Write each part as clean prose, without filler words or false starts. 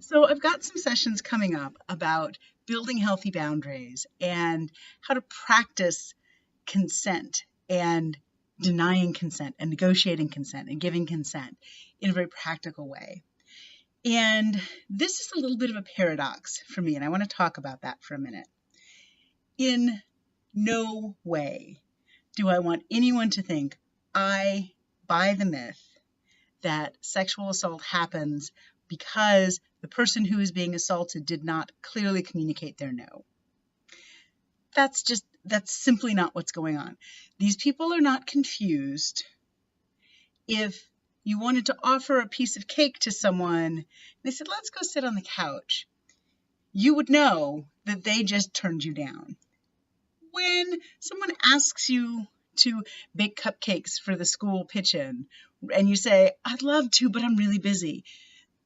So I've got some sessions coming up about building healthy boundaries and how to practice consent and denying consent and negotiating consent and giving consent in a very practical way. And this is a little bit of a paradox for me, and I want to talk about that for a minute. In no way do I want anyone to think I buy the myth that sexual assault happens because the person who is being assaulted did not clearly communicate their no. That's simply not what's going on. These people are not confused. If you wanted to offer a piece of cake to someone, and they said, let's go sit on the couch, you would know that they just turned you down. When someone asks you to bake cupcakes for the school pitch-in, and you say, I'd love to, but I'm really busy,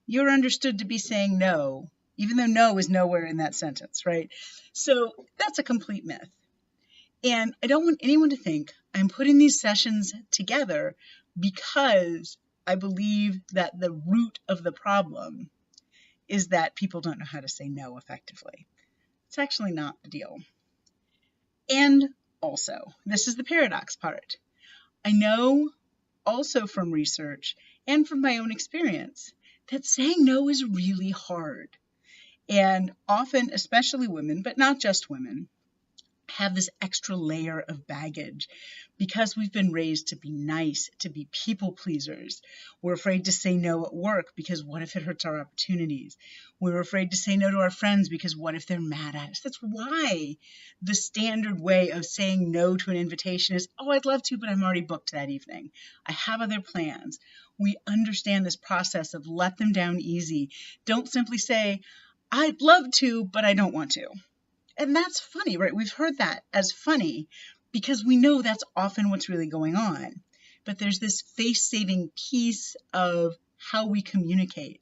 you're understood to be saying no, even though no is nowhere in that sentence, right? So that's a complete myth. And I don't want anyone to think I'm putting these sessions together because I believe that the root of the problem is that people don't know how to say no effectively. It's actually not the deal. And also, this is the paradox part. I know also from research and from my own experience that saying no is really hard. And often, especially women, but not just women, have this extra layer of baggage because we've been raised to be nice, to be people pleasers. We're afraid to say no at work because what if it hurts our opportunities? We're afraid to say no to our friends because what if they're mad at us? That's why the standard way of saying no to an invitation is, oh, I'd love to, but I'm already booked that evening. I have other plans. We understand this process of let them down easy. Don't simply say, I'd love to, but I don't want to. And that's funny, right? We've heard that as funny because we know that's often what's really going on. But there's this face-saving piece of how we communicate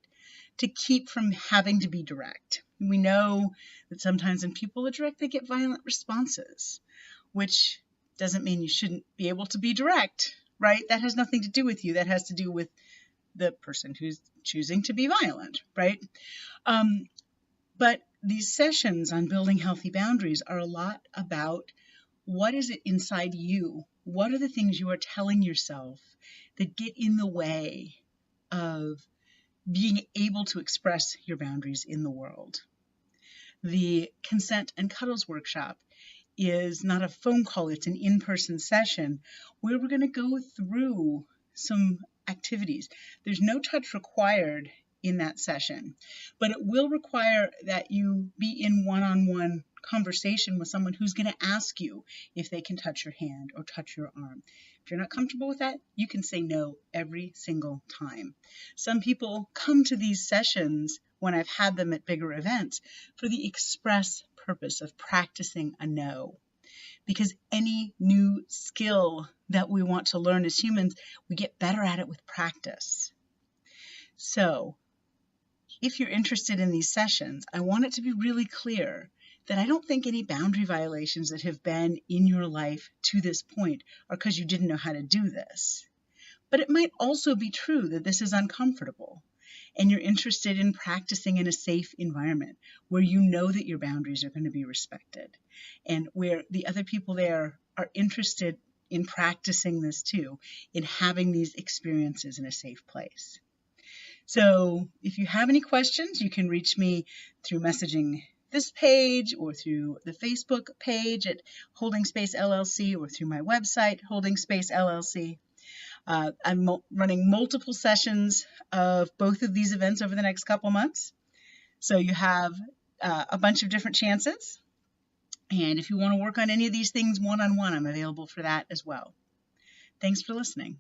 to keep from having to be direct. We know that sometimes when people are direct, they get violent responses, which doesn't mean you shouldn't be able to be direct, right? That has nothing to do with you. That has to do with the person who's choosing to be violent, right? But these sessions on building healthy boundaries are a lot about what is it inside you? What are the things you are telling yourself that get in the way of being able to express your boundaries in the world? The Consent and Cuddles workshop is not a phone call, it's an in-person session where we're going to go through some activities. There's no touch required in that session, but it will require that you be in one-on-one conversation with someone who's going to ask you if they can touch your hand or touch your arm. If you're not comfortable with that, you can say no every single time. Some people come to these sessions when I've had them at bigger events for the express purpose of practicing a no. Because any new skill that we want to learn as humans, we get better at it with practice. So, if you're interested in these sessions, I want it to be really clear that I don't think any boundary violations that have been in your life to this point are because you didn't know how to do this. But it might also be true that this is uncomfortable and you're interested in practicing in a safe environment where you know that your boundaries are going to be respected and where the other people there are interested in practicing this too, in having these experiences in a safe place. So if you have any questions, you can reach me through messaging this page or through the Facebook page at Holding Space LLC or through my website, Holding Space LLC. I'm running multiple sessions of both of these events over the next couple months. So you have a bunch of different chances. And if you want to work on any of these things one-on-one, I'm available for that as well. Thanks for listening.